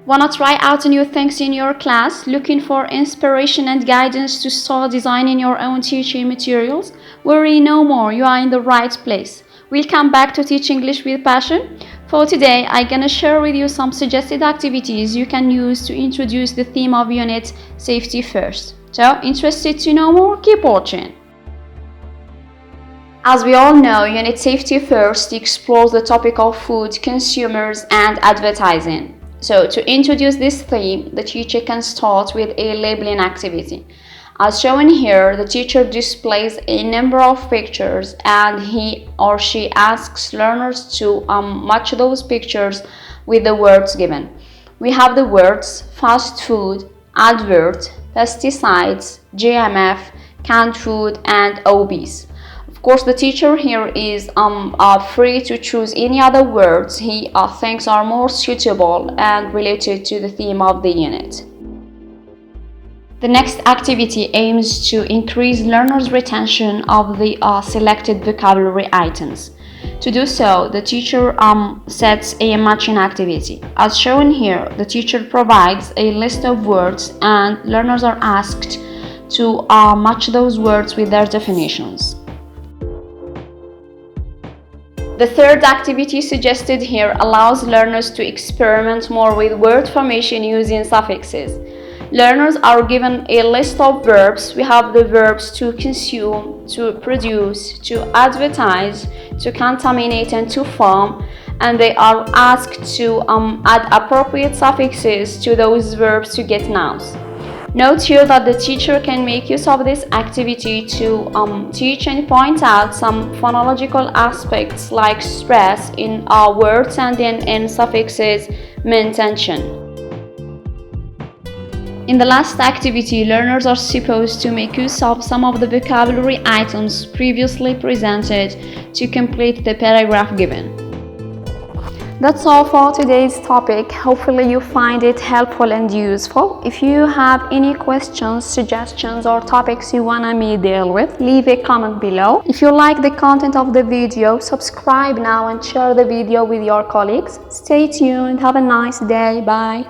Wanna try out new things in your class? Looking for inspiration and guidance to start designing your own teaching materials? Worry no more, you are in the right place. Welcome back to Teach English with Passion. For today, I'm gonna share with you some suggested activities you can use to introduce the theme of Unit Safety First. So, interested to know more? Keep watching. As we all know, Unit Safety First explores the topic of food, consumers, and advertising. So, to introduce this theme, the teacher can start with a labeling activity. As shown here, the teacher displays a number of pictures and he or she asks learners to match those pictures with the words given. We have the words fast food, advert, pesticides, GMF, canned food, and obese. Of course, the teacher here is free to choose any other words he thinks are more suitable and related to the theme of the unit. The next activity aims to increase learners' retention of the selected vocabulary items. To do so, the teacher sets a matching activity. As shown here, the teacher provides a list of words and learners are asked to match those words with their definitions. The third activity suggested here allows learners to experiment more with word formation using suffixes. Learners are given a list of verbs. We have the verbs to consume, to produce, to advertise, to contaminate, and to form, and they are asked to add appropriate suffixes to those verbs to get nouns. Note here that the teacher can make use of this activity to teach and point out some phonological aspects like stress in words and in suffixes mean tension. In the last activity, learners are supposed to make use of some of the vocabulary items previously presented to complete the paragraph given. That's all for today's topic. Hopefully you find it helpful and useful. If you have any questions, suggestions, or topics you want me to deal with, leave a comment below. If you like the content of the video, subscribe now and share the video with your colleagues. Stay tuned. Have a nice day. Bye.